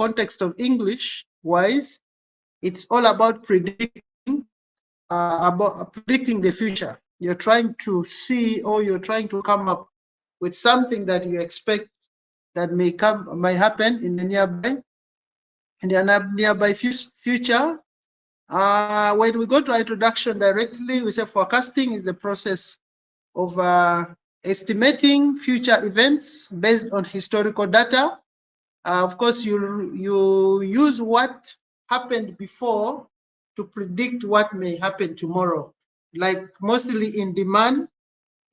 context of English wise, it's all about predicting the future. You're trying to see, or you're trying to come up with something that you expect that may happen in the nearby future. When we go to introduction directly, we say forecasting is the process of estimating future events based on historical data. Of course, you use what happened before to predict what may happen tomorrow. Like mostly in demand,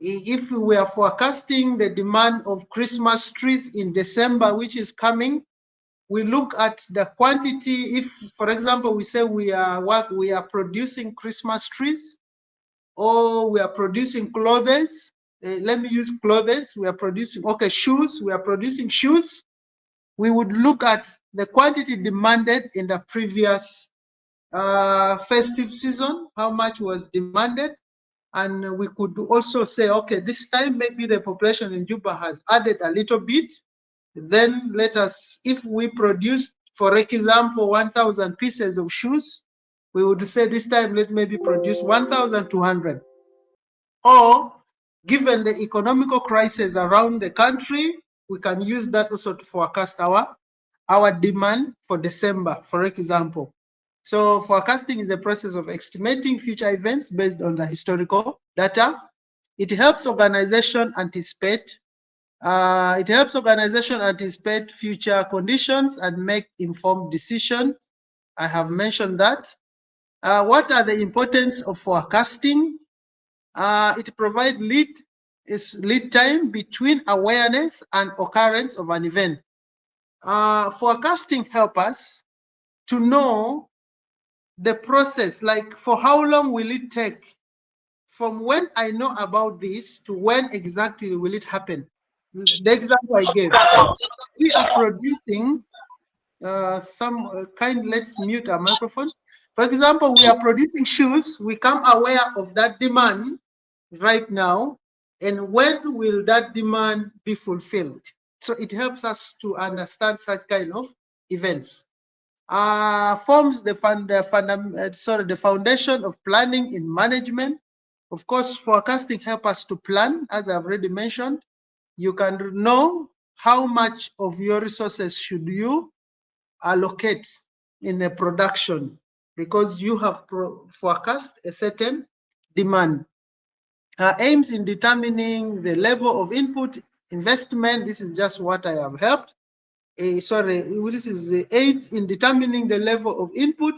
if we are forecasting the demand of Christmas trees in December, which is coming, we look at the quantity. If, for example, we say we are producing Christmas trees, or we are producing clothes. Let me use clothes. We are producing, okay, shoes. We are producing shoes. We would look at the quantity demanded in the previous festive season, how much was demanded. And we could also say, okay, this time maybe the population in Juba has added a little bit. Then let us, if we produce, for example, 1,000 pieces of shoes, we would say this time let maybe produce 1,200. Or given the economical crisis around the country, we can use that also to forecast our demand for December, for example. So forecasting is the process of estimating future events based on the historical data. It helps organization anticipate. Future conditions and make informed decisions. I have mentioned that. What are the importance of forecasting? It provides lead time between awareness and occurrence of an event. Forecasting helps us to know the process, like for how long will it take from when I know about this to when exactly will it happen. The example I gave, we are producing let's mute our microphones. For example, we are producing shoes. We become aware of that demand right now, and when will that demand be fulfilled? So it helps us to understand such kind of events. Forms the foundation of planning in management. Of course, forecasting helps us to plan, as I've already mentioned. You can know how much of your resources should you allocate in a production, because you have forecast a certain demand. Aims in determining the level of input investment. This is just what I have helped. This is the aids in determining the level of input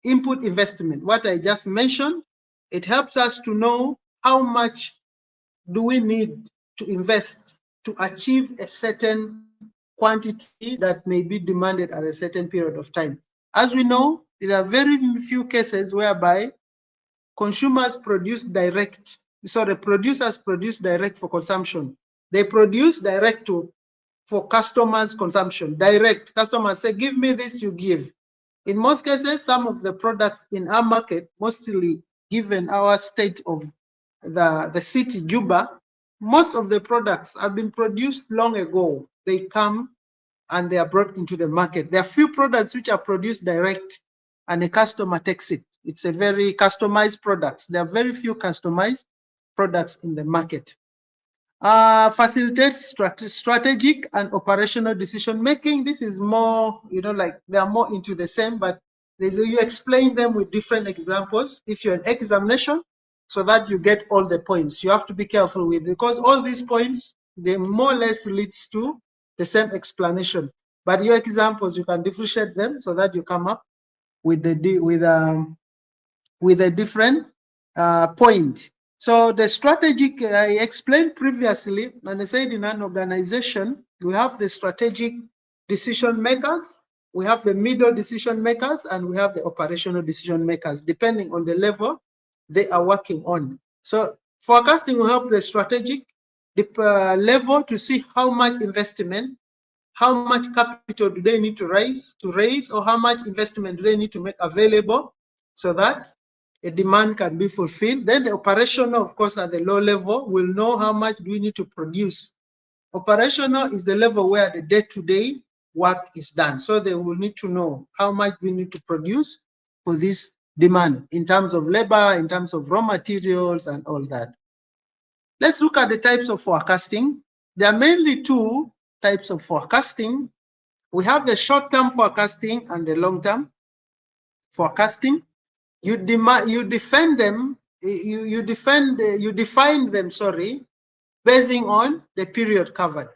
investment. What I just mentioned, it helps us to know how much do we need to invest to achieve a certain quantity that may be demanded at a certain period of time. As we know, there are very few cases whereby consumers produce direct. So the producers produce direct for consumption. They produce direct for customers' consumption. Direct. Customers say, give me this, you give. In most cases, some of the products in our market, mostly given our state of the city, Juba, most of the products have been produced long ago. They come and they are brought into the market. There are few products which are produced direct and a customer takes it. It's a very customized product. There are very few customized products in the market. Facilitates strategic and operational decision making. This is more, like they are more into the same, but you explain them with different examples if you're an examination, so that you get all the points. You have to be careful with, because all these points, they more or less leads to the same explanation. But your examples, you can differentiate them so that you come up with a different point. So the strategic, I explained previously, and I said in an organization, we have the strategic decision makers, we have the middle decision makers, and we have the operational decision makers, depending on the level they are working on. So forecasting will help the strategic level to see how much investment, how much capital do they need to raise, or how much investment do they need to make available so that a demand can be fulfilled. Then the operational, of course, at the low level, will know how much do we need to produce. Operational is the level where the day-to-day work is done. So they will need to know how much we need to produce for this demand in terms of labor, in terms of raw materials, and all that. Let's look at the types of forecasting. There are mainly two types of forecasting. We have the short-term forecasting and the long-term forecasting. You define them, sorry, basing on the period covered.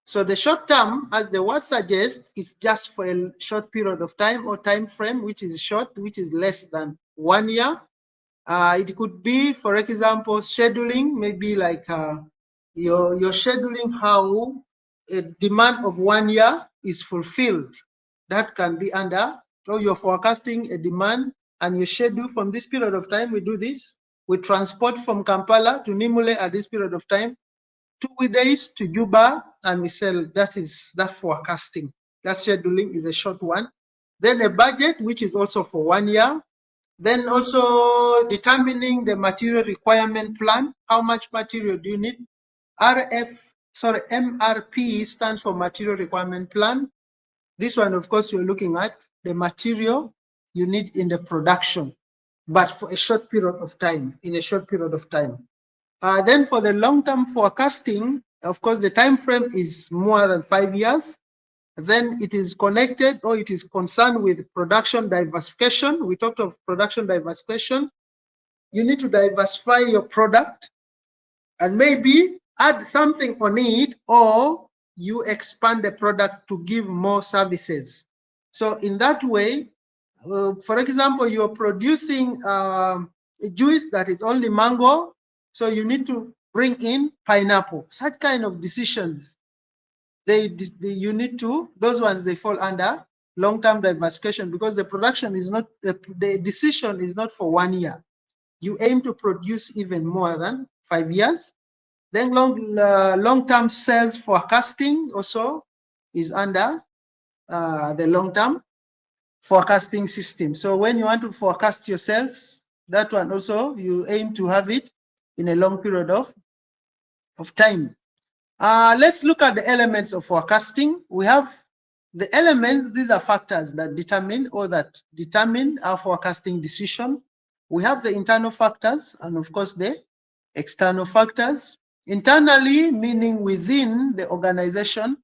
So the short term, as the word suggests, is just for a short period of time or time frame, which is short, which is less than 1 year. It could be, for example, scheduling, maybe like you're scheduling how a demand of 1 year is fulfilled. That can be under, or you're forecasting a demand and you schedule from this period of time, we do this. We transport from Kampala to Nimule at this period of time, 2 days to Juba, and we sell. That forecasting. That scheduling is a short one. Then a budget, which is also for 1 year. Then also determining the material requirement plan. How much material do you need? MRP stands for material requirement plan. This one, of course, we're looking at the material you need in the production, but for a short period of time, in a short period of time. Then for the long-term forecasting, of course, the time frame is more than 5 years. Then it is connected, or it is concerned with production diversification. We talked of production diversification. You need to diversify your product and maybe add something on it, or you expand the product to give more services. So in that way, for example, you're producing a juice that is only mango, so you need to bring in pineapple. Such kind of decisions, you need to, those ones, they fall under long-term diversification, because the production is not, the decision is not for 1 year. You aim to produce even more than 5 years. Then long-term sales forecasting also is under the long-term forecasting system. So when you want to forecast your sales, that one also, you aim to have it in a long period of time. Let's look at the elements of forecasting. We have the elements. These are factors that determine, or that determine our forecasting decision. We have the internal factors and, of course, the external factors. Internally, meaning within the organization,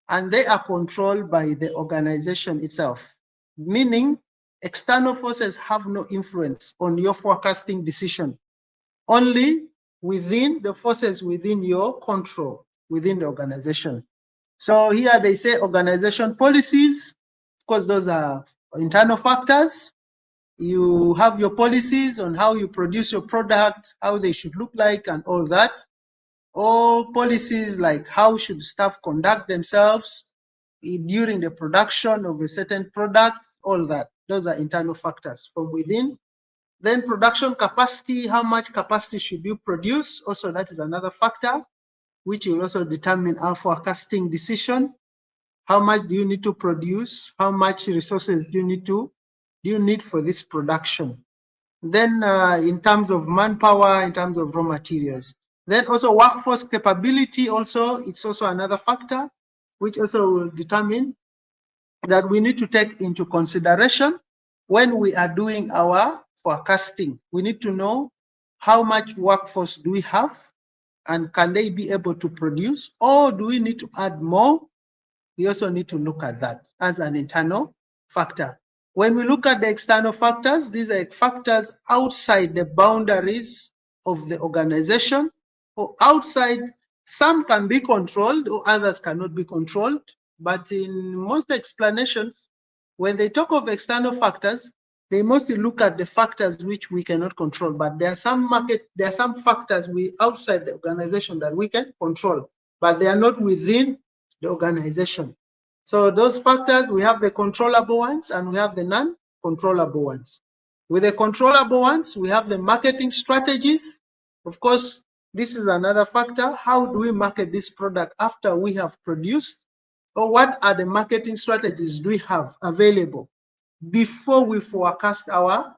and they are controlled by the organization itself. Meaning external forces have no influence on your forecasting decision. Only within the forces within your control, within the organization. So here they say organization policies. Of course, those are internal factors. You have your policies on how you produce your product, how they should look like, and all that. Or policies like how should staff conduct themselves during the production of a certain product, all that. Those are internal factors from within. Then production capacity, how much capacity should you produce? Also, that is another factor which will also determine our forecasting decision. How much do you need to produce? How much resources do you need for this production? Then in terms of manpower, in terms of raw materials. Then also workforce capability, also, it's also another factor which also will determine that we need to take into consideration when we are doing our forecasting. We need to know how much workforce do we have, and can they be able to produce, or do we need to add more? We also need to look at that as an internal factor. When we look at the external factors, these are factors outside the boundaries of the organization, or outside. Some can be controlled or others cannot be controlled. But in most explanations, when they talk of external factors, they mostly look at the factors which we cannot control. But there are some factors outside the organization that we can control, but they are not within the organization. So those factors, we have the controllable ones and we have the non-controllable ones. With the controllable ones, we have the marketing strategies. Of course, this is another factor. How do we market this product after we have produced? Or what are the marketing strategies do we have available before we forecast the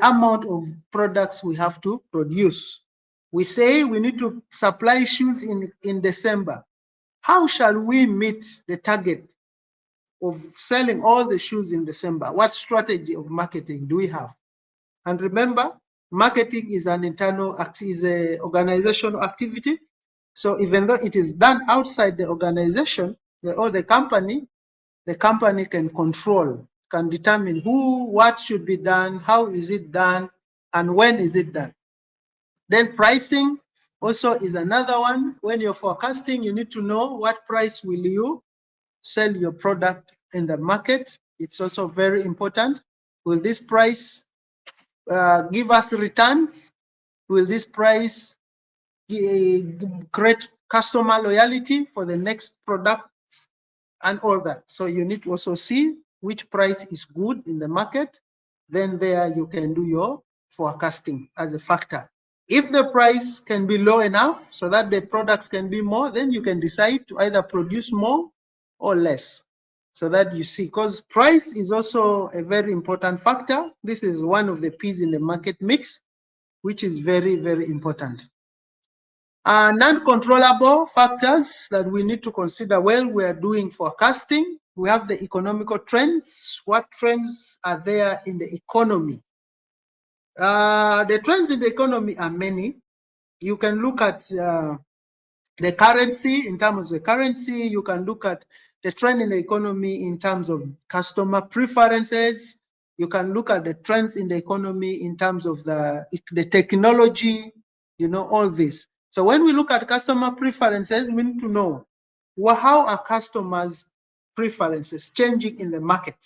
amount of products we have to produce? We say we need to supply shoes in December. how shall we meet the target of selling all the shoes in December? What strategy of marketing do we have? And remember, marketing is an internal is a organizational activity. So even though it is done outside the organization or the company can control, can determine who, what should be done, how is it done, and when is it done. Then pricing also is another one. When you're forecasting, you need to know what price will you sell your product in the market. It's also very important. Will this price give us returns? Will this price create customer loyalty for the next product and all that? So you need to also see which price is good in the market. Then there you can do your forecasting as a factor. If the price can be low enough so that the products can be more, then you can decide to either produce more or less, so that you see, because price is also a very important factor. This is one of the P's in the market mix, which is very, very important. Non-controllable factors that we need to consider while we are doing forecasting. We have the economical trends. What trends are there in the economy? The trends in the economy are many. You can look at the currency. In terms of the currency, you can look at the trend in the economy in terms of customer preferences. You can look at the trends in the economy in terms of the technology, all this. So when we look at customer preferences, we need to know how are customers' preferences changing in the market.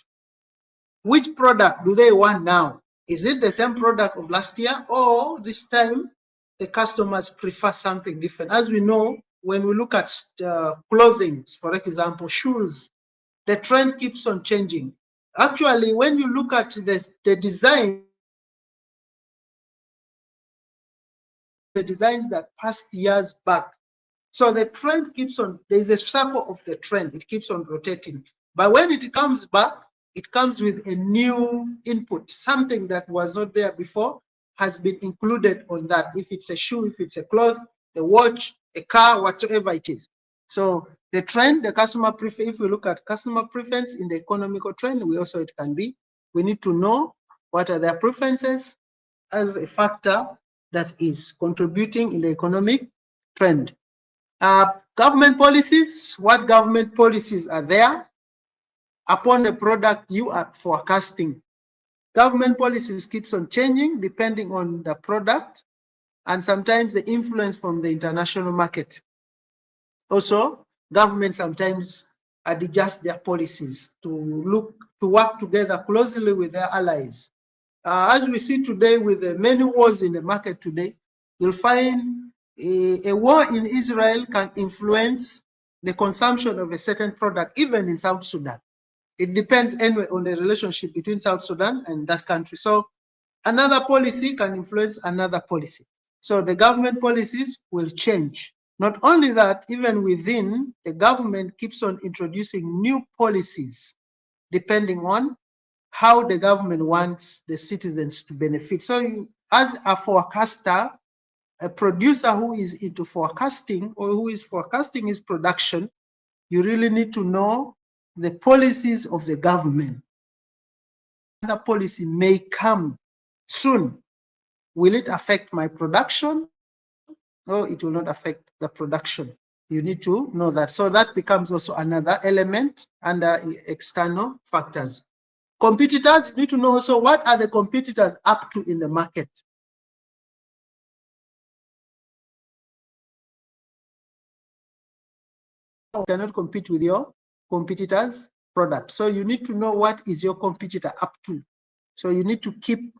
Which product do they want now? Is it the same product of last year, or this time the customers prefer something different? As we know, when we look at clothing, for example, shoes, the trend keeps on changing. Actually, when you look at the designs that passed years back, so the trend keeps on, there's a circle of the trend, it keeps on rotating. But when it comes back, it comes with a new input, something that was not there before has been included on that. If it's a shoe, if it's a cloth, a watch, a car, whatsoever it is. So the trend, the customer preference, if we look at customer preference in the economical trend, it can be, we need to know what are their preferences as a factor that is contributing in the economic trend. Government policies, what government policies are there upon the product you are forecasting? Government policies keeps on changing depending on the product and sometimes the influence from the international market. Also, governments sometimes adjust their policies to work together closely with their allies. As we see today with the many wars in the market today, you'll find a war in Israel can influence the consumption of a certain product, even in South Sudan. It depends anyway on the relationship between South Sudan and that country. So another policy can influence another policy. So the government policies will change. Not only that, even within the government keeps on introducing new policies depending on how the government wants the citizens to benefit. So as a forecaster, a producer who is into forecasting or who is forecasting his production, you really need to know the policies of the government. The policy may come soon. Will it affect my production? No, it will not affect the production. You need to know that. So that becomes also another element under external factors. Competitors, you need to know also what are the competitors up to in the market. You cannot compete with your competitors' product. So you need to know what is your competitor up to. So you need to keep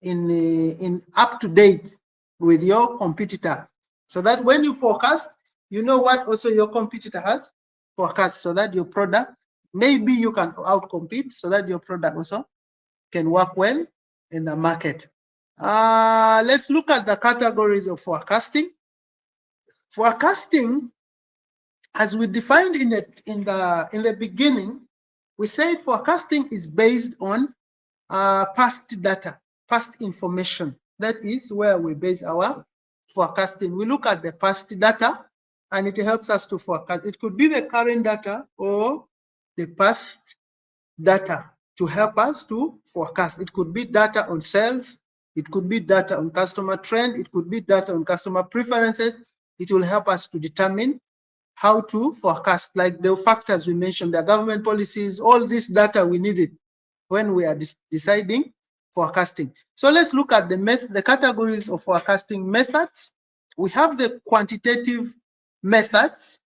in up to date with your competitor, so that when you forecast, you know what also your competitor has forecast, so that your product, maybe you can outcompete, so that your product also can work well in the market. Let's look at the categories of forecasting. Forecasting, as we defined in the beginning, we said forecasting is based on past data, past information. That is where we base our forecasting. We look at the past data and it helps us to forecast. It could be the current data or the past data to help us to forecast. It could be data on sales, it could be data on customer trend, it could be data on customer preferences. It will help us to determine how to forecast, like the factors we mentioned, the government policies, all this data we needed when we are deciding forecasting. So let's look at the categories of forecasting methods. We have the quantitative methods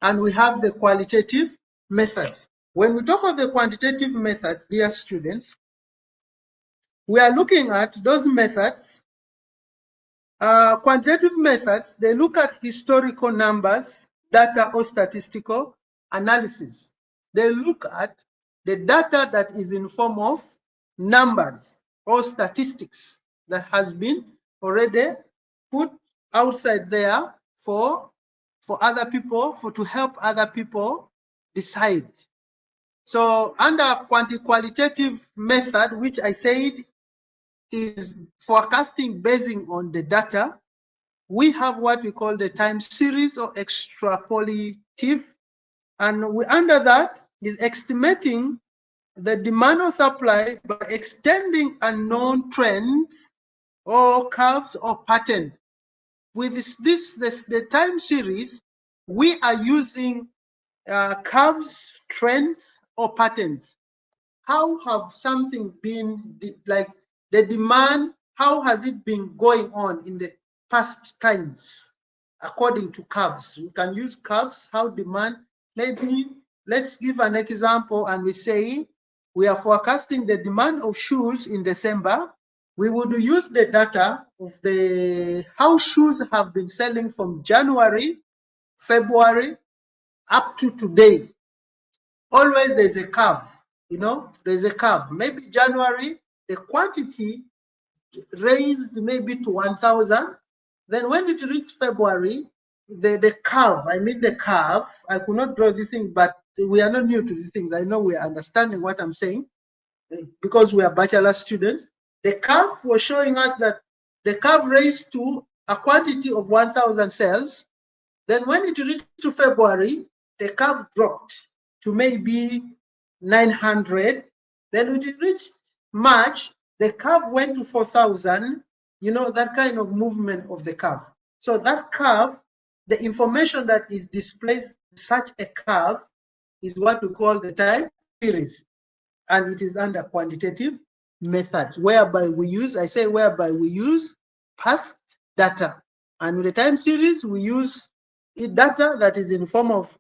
and we have the qualitative methods. When we talk of the quantitative methods, dear students, we are looking at those methods. Quantitative methods, they look at historical numbers, data or statistical analysis. They look at the data that is in form of numbers or statistics that has been already put outside there for other people, to help other people decide. So under qualitative method, which I said is forecasting basing on the data, we have what we call the time series or extrapolative, and under that is estimating the demand or supply by extending unknown trends or curves or pattern. With the time series, we are using curves, trends, or patterns. How have something been, like the demand, how has it been going on in the past times according to curves? You can use curves, how demand, maybe let's give an example and we say we are forecasting the demand of shoes in December. We would use the data of how shoes have been selling from January, February up to today. Always there's a curve, there's a curve. Maybe January, the quantity raised maybe to 1,000. Then when it reached February, the curve, I could not draw the thing, but we are not new to the things. I know we are understanding what I'm saying because we are bachelor students. The curve was showing us that the curve raised to a quantity of 1,000 cells. Then when it reached to February, the curve dropped to maybe 900. Then when it reached March, the curve went to 4,000, that kind of movement of the curve. So that curve, the information that is displayed in such a curve is what we call the time series. And it is under quantitative method, whereby we use past data. And with the time series, we use data that is in form of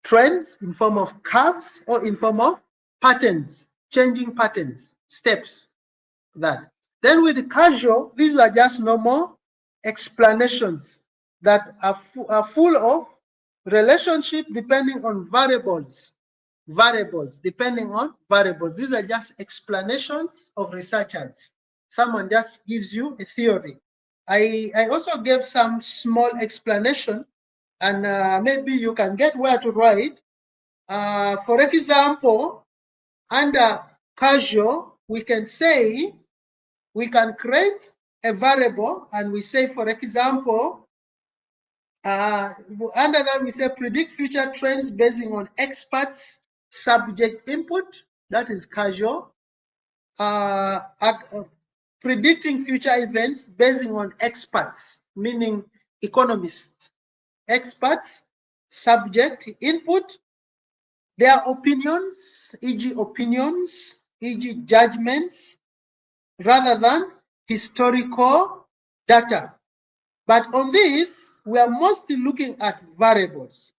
trends, in form of curves, or in form of patterns, changing patterns, steps. That. Then with the casual, these are just normal explanations that are full of relationship depending on variables. Depending on variables. These are just explanations of researchers. Someone just gives you a theory. I also gave some small explanation, and maybe you can get where to write. For example, under casual, we can say, we can create a variable and we say, for example, under that we say predict future trends basing on experts subject input, that is casual. Predicting future events basing on experts, meaning economists, experts subject input, their opinions, e.g. judgments, rather than historical data. But on this, we are mostly looking at variables.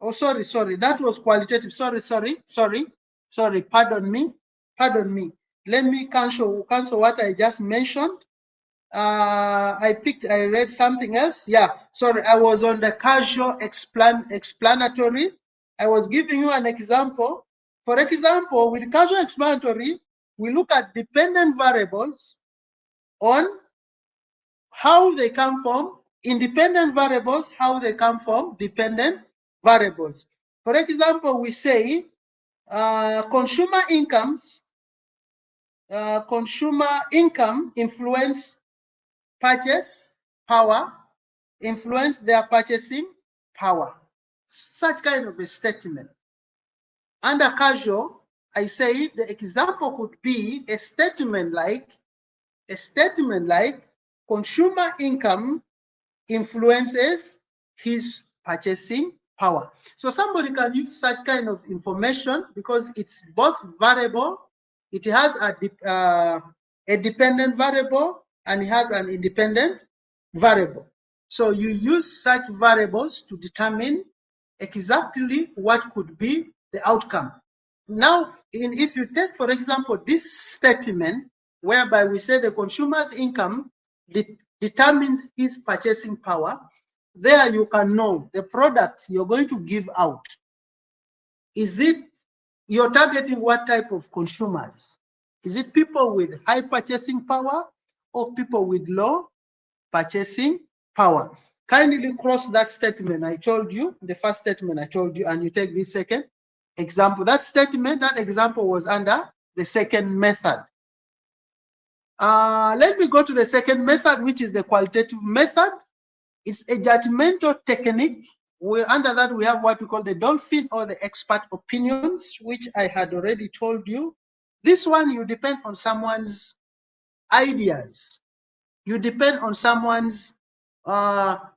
Oh, sorry, that was qualitative. Sorry, pardon me. Let me cancel what I just mentioned. I read something else. Yeah, sorry, I was on the casual explanatory. I was giving you an example. For example, with casual explanatory, we look at dependent variables on how they come from independent variables, how they come from dependent variables. For example, we say consumer income influence purchase power, influence their purchasing power. Such kind of a statement. Under casual, I say the example could be a statement like consumer income influences his purchasing power. So somebody can use such kind of information because it's both variable, it has a dependent variable and it has an independent variable. So you use such variables to determine exactly what could be the outcome. Now, if you take, for example, this statement whereby we say the consumer's income determines his purchasing power, there you can know the product you're going to give out. Is it you're targeting what type of consumers? Is it people with high purchasing power or people with low purchasing power? Kindly cross that statement I told you, the first statement I told you, and you take this second example. That statement, that example was under the second method. Let me go to the second method, which is the qualitative method. It's a judgmental technique. Under that, we have what we call the dolphin or the expert opinions, which I had already told you. This one, you depend on someone's ideas. You depend on someone's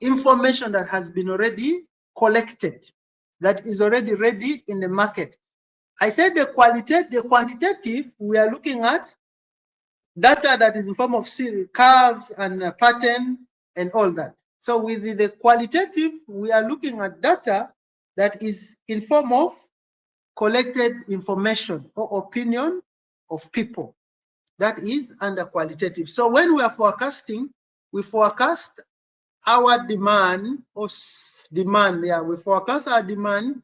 information that has been already collected, that is already ready in the market. I said the quantitative, we are looking at data that is in form of curves and pattern and all that. So with the qualitative, we are looking at data that is in form of collected information or opinion of people. That is under qualitative. So when we are forecasting, we forecast our demand or demand. Yeah, we forecast our demand,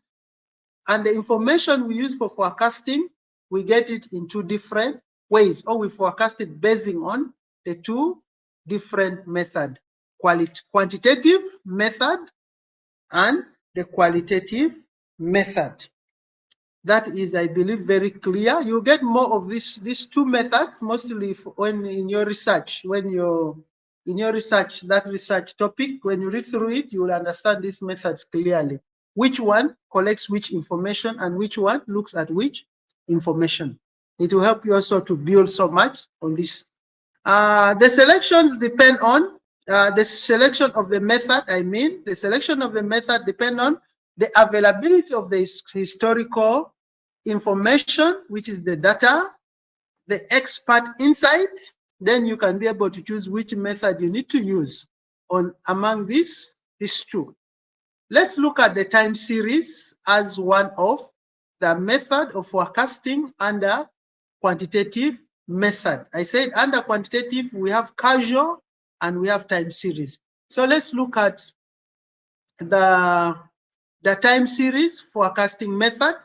and the information we use for forecasting, we get it in two different ways, or we forecast it basing on the two different methods, quantitative method and the qualitative method. That is, I believe, very clear. You get more of these two methods mostly when in your research, that research topic, when you read through it, you will understand these methods clearly. Which one collects which information and which one looks at which information. It will help you also to build so much on this. The selections depend on the selection of the method. The selection of the method depend on the availability of the historical information, which is the data, the expert insight. Then you can be able to choose which method you need to use among these two. Let's look at the time series as one of the method of forecasting under quantitative method. I said under quantitative, we have casual and we have time series. So let's look at the time series forecasting method.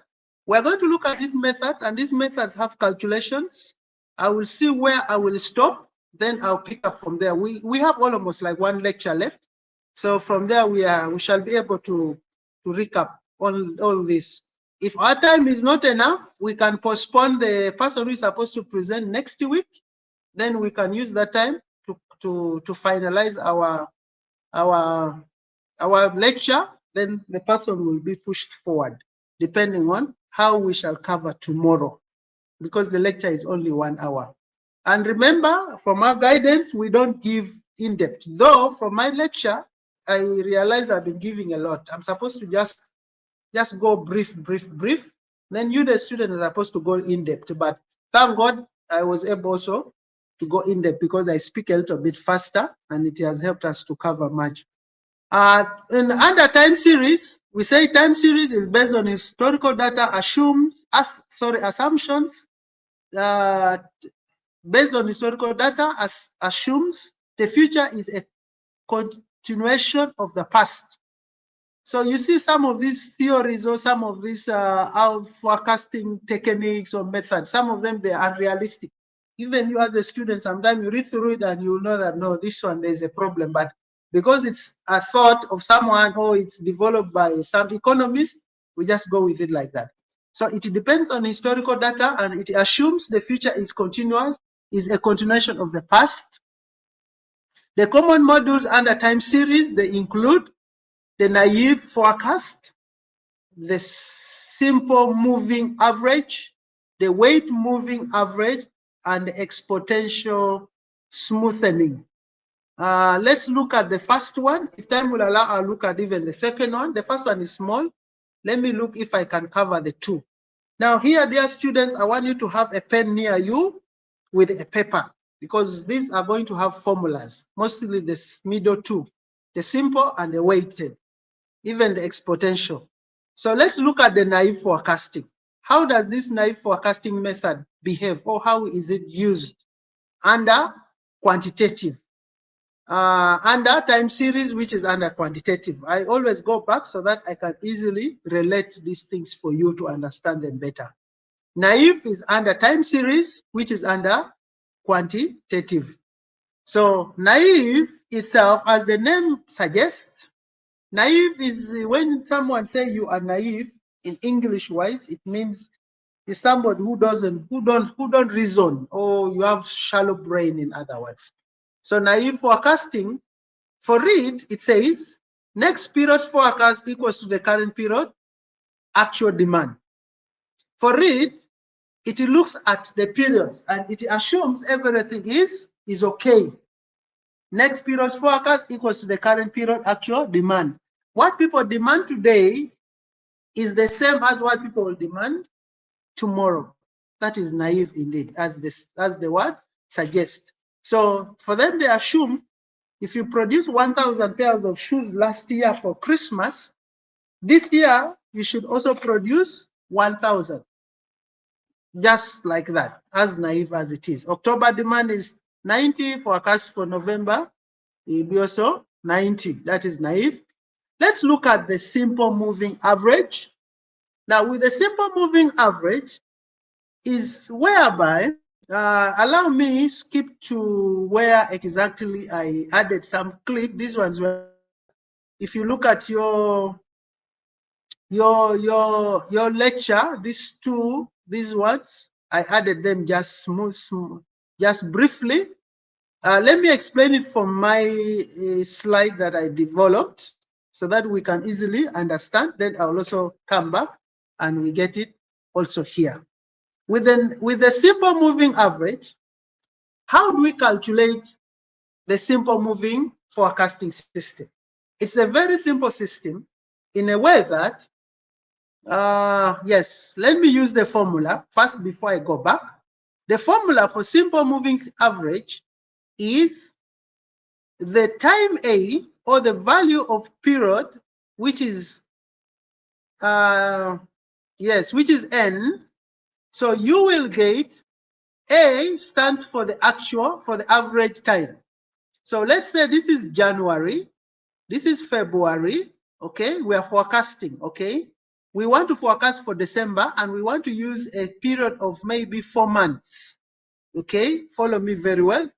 We're going to look at these methods, and these methods have calculations. I will see where I will stop, then I'll pick up from there. We have almost like one lecture left. So from there, we shall be able to recap all this. If our time is not enough, we can postpone the person who is supposed to present next week. Then we can use that time to finalize our lecture. Then the person will be pushed forward, depending on how we shall cover tomorrow, because the lecture is only 1 hour. And remember, from our guidance, we don't give in-depth. Though from my lecture, I realize I've been giving a lot. I'm supposed to just go brief. Then you, the student, are supposed to go in-depth. But thank God I was able also to go in-depth because I speak a little bit faster, and it has helped us to cover much. In under time series, we say time series is based on historical data, assumptions. Based on historical data, assumes the future is a continuation of the past. So you see some of these theories or some of these forecasting techniques or methods, some of them, they are unrealistic. Even you as a student, sometimes you read through it and you know that, no, this one, there's a problem. But because it's a thought of someone or it's developed by some economist, we just go with it like that. So it depends on historical data, and it assumes the future is a continuation of the past. The common modules under time series, they include the naive forecast, the simple moving average, the weight moving average, and the exponential smoothing. Let's look at the first one. If time will allow, I'll look at even the second one. The first one is small. Let me look if I can cover the two. Now here, dear students, I want you to have a pen near you with a paper, because these are going to have formulas, mostly the middle two, the simple and the weighted, even the exponential. So let's look at the naive forecasting. How does this naive forecasting method behave, or how is it used under quantitative? Under time series, which is under quantitative. I always go back so that I can easily relate these things for you to understand them better. Naive is under time series, which is under quantitative. So naive itself, as the name suggests, naive is when someone say you are naive in English wise, it means you're somebody who don't reason, or you have shallow brain, in other words. So naive forecasting, for it says next period's forecast equals to the current period actual demand. For it looks at the periods and it assumes everything is okay. Next period's forecast equals to the current period actual demand. What people demand today is the same as what people will demand tomorrow. That is naive indeed, as the word suggests. So for them, they assume if you produce 1,000 pairs of shoes last year for Christmas, this year you should also produce 1,000. Just like that, as naive as it is. October demand is 90, forecast for November will be also 90. That is naive. Let's look at the simple moving average. Now, with the simple moving average is whereby, allow me skip to where exactly I added some clip. These ones were, if you look at your lecture, these ones, I added them just smooth, just briefly. Let me explain it from my slide that I developed so that we can easily understand. Then I'll also come back and we get it also here. With the simple moving average, how do we calculate the simple moving forecasting system? It's a very simple system in a way that, yes, let me use the formula first before I go back. The formula for simple moving average is the time A, or the value of period, which is which is n. So you will get A stands for the actual, for the average time. So let's say this is January, this is February, okay? We are forecasting, okay? We want to forecast for December and we want to use a period of maybe 4 months, okay? Follow me very well.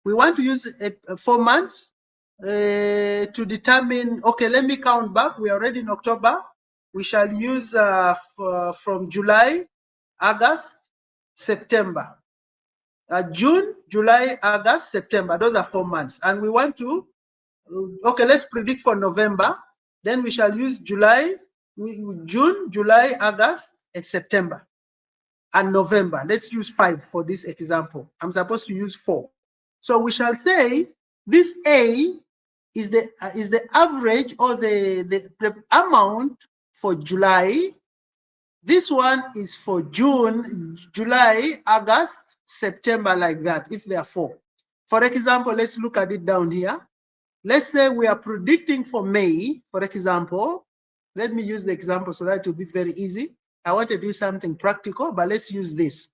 We want to use 4 months to determine, okay, let me count back. We are already in October. We shall use from July, August, September. June, July, August, September. Those are 4 months. And we want to, okay, let's predict for November. Then we shall use July, June, July, August, and September. And November. Let's use 5 for this example. I'm supposed to use 4. So we shall say this A is the average, or the amount for July. This one is for June, July, August, September, like that, if there are 4. For example, let's look at it down here. Let's say we are predicting for May, for example. Let me use the example so that it will be very easy. I want to do something practical, but let's use this.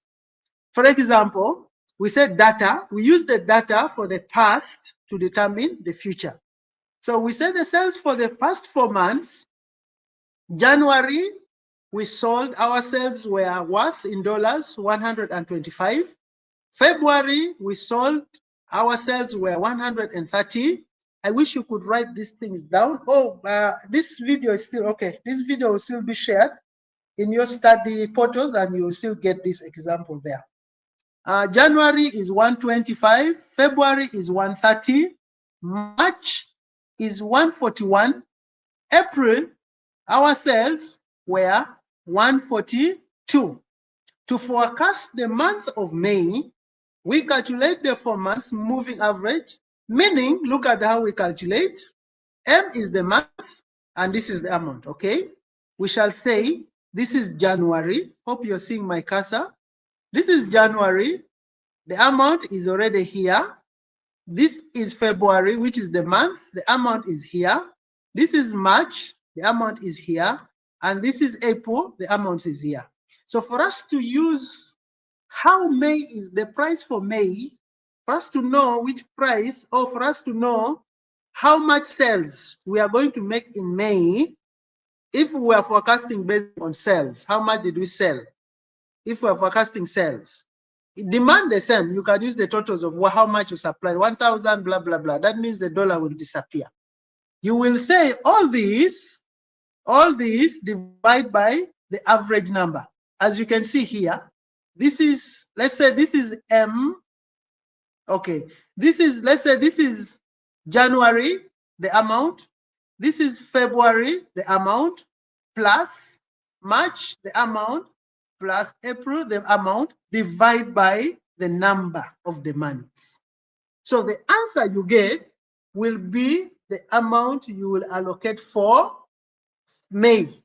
For example, we said data. We use the data for the past to determine the future. So we said the sales for the past 4 months. January, we sold, our sales were worth in dollars 125. February, we sold, our sales were 130. I wish you could write these things down. Oh, this video is still okay. This video will still be shared in your study portals and you will still get this example there. January is 125, February is 130, March is 141, April, our sales were 142. To forecast the month of May, we calculate the 4 months moving average, meaning, look at how we calculate. M is the month, and this is the amount, okay? We shall say, this is January. Hope you're seeing my cursor. This is January. The amount is already here. This is February, which is the month. The amount is here. This is March. The amount is here. And this is April. The amount is here. So for us to use how May is the price for May, for us to know which price, or for us to know how much sales we are going to make in May, if we are forecasting based on sales, how much did we sell? If we are forecasting sales, demand the same, you can use the totals of how much you supply, 1,000, blah, blah, blah. That means the dollar will disappear. You will say all these divide by the average number. As you can see here, this is, let's say this is M. Okay, let's say this is January, the amount. This is February, the amount, plus March, the amount, plus April, the amount, divide by the number of the months. So the answer you get will be the amount you will allocate for May.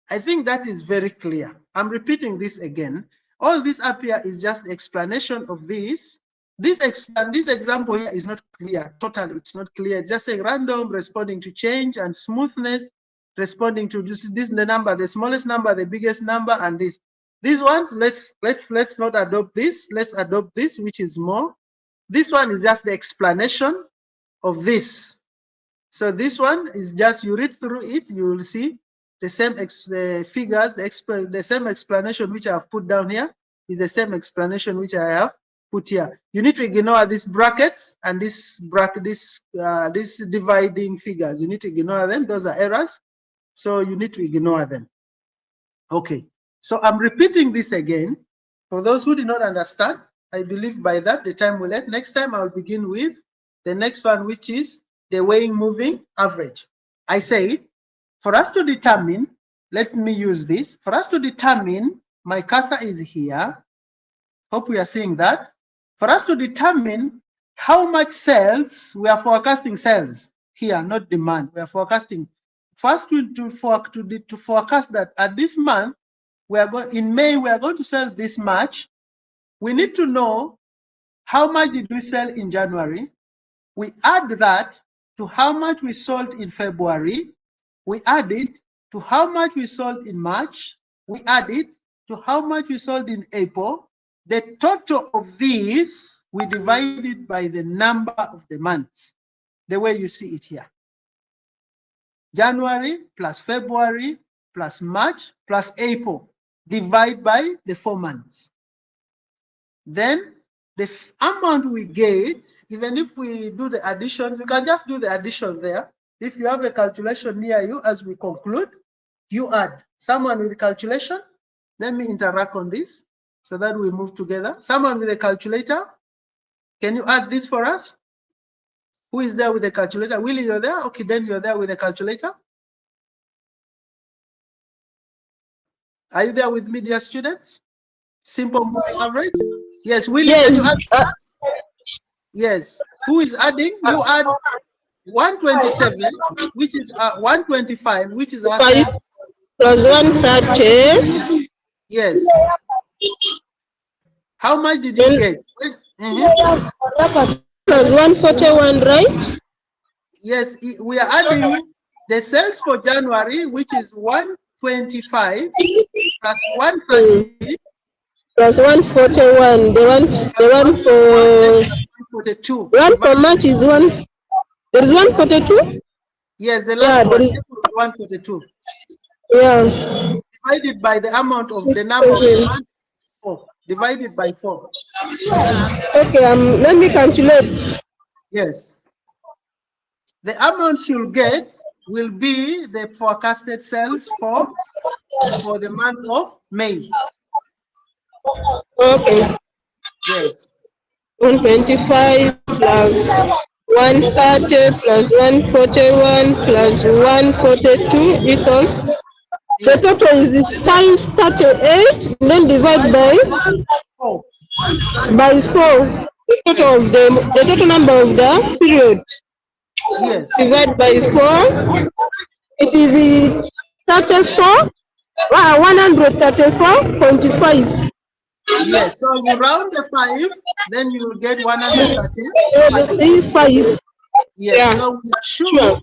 I think that is very clear. I'm repeating this again. All this up here is just explanation of this. This example here is not clear, totally, it's not clear. It's just a random responding to change and smoothness, responding to this the number, the smallest number, the biggest number, and this. These ones, let's not adopt this. Let's adopt this, which is more. This one is just the explanation of this. So this one is just, you read through it, you will see the same figures, the same explanation which I have put down here is the same explanation which I have put here. You need to ignore these brackets and this dividing figures. You need to ignore them. Those are errors. So you need to ignore them. Okay. So I'm repeating this again. For those who did not understand, I believe by that the time will end. Next time I'll begin with the next one, which is the weighing moving average. I said, for us to determine, let me use this. For us to determine, my cursor is here. Hope we are seeing that. For us to determine how much sales, we are forecasting sales here, not demand. We are forecasting. First, to forecast that at this month, in May, we are going to sell this much. We need to know how much did we sell in January. We add that to how much we sold in February. We add it to how much we sold in March. We add it to how much we sold in April. The total of these, we divide it by the number of the months, the way you see it here. January plus February plus March plus April, divide by the 4 months. Then the amount we get, even if we do the addition, you can just do the addition there. If you have a calculation near you as we conclude, you add. Someone with a calculation, let me interact on this so that we move together. Someone with a calculator, can you add this for us? Who is there with a calculator? Willie, you're there? Okay, then you're there with a calculator. Are you there with me, dear students? Simple moving average? Yes, Willie, yes. Can you add? Yes. Who is adding? You add 127, which is 125, which is our sales. Plus 130. Yes. How much did you get? Plus 141, right? Yes, we are adding the sales for January, which is 125 plus 130 plus 141. The one for 142. One for March is one. There is 142. Yes, the last one is 142. Yeah. Divided by the amount of the number of the month, 4. Divided by 4. Okay. Let me calculate. Yes. The amount you'll get will be the forecasted sales for the month of May. Okay. Yes. 125 plus 130 plus 141 plus 142 equals, the Yes. total is 538, then divide Five four. by 4. The total Yes. of the total number of the period Yes. divide by 4. It is 34, 134.5. Yes. So you round the 5, then you will get 135. 5. Yes. Yeah, So we are sure. sure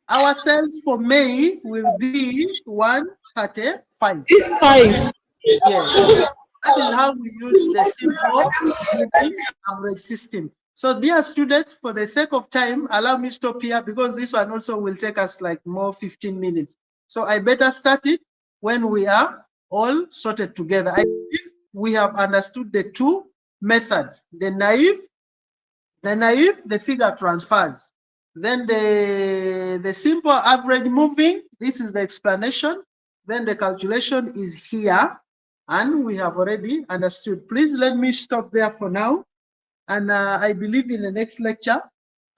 our sales for May will be 135. 5. Yes. That is how we use the simple moving average system. So dear students, for the sake of time, allow me stop here because this one also will take us like more 15 minutes. So I better start it when we are all sorted together. I believe we have understood the two methods, the naive, the figure transfers. Then the simple average moving, this is the explanation. Then the calculation is here, and we have already understood. Please let me stop there for now. And I believe in the next lecture,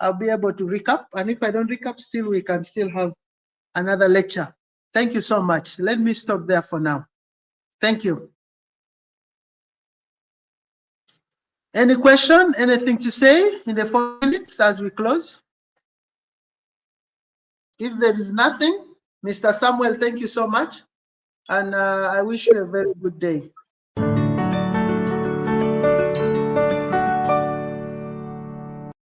I'll be able to recap. And if I don't recap, still we can still have another lecture. Thank you so much. Let me stop there for now. Thank you. Any question, anything to say in the 4 minutes as we close? If there is nothing, Mr. Samuel, thank you so much. And I wish you a very good day.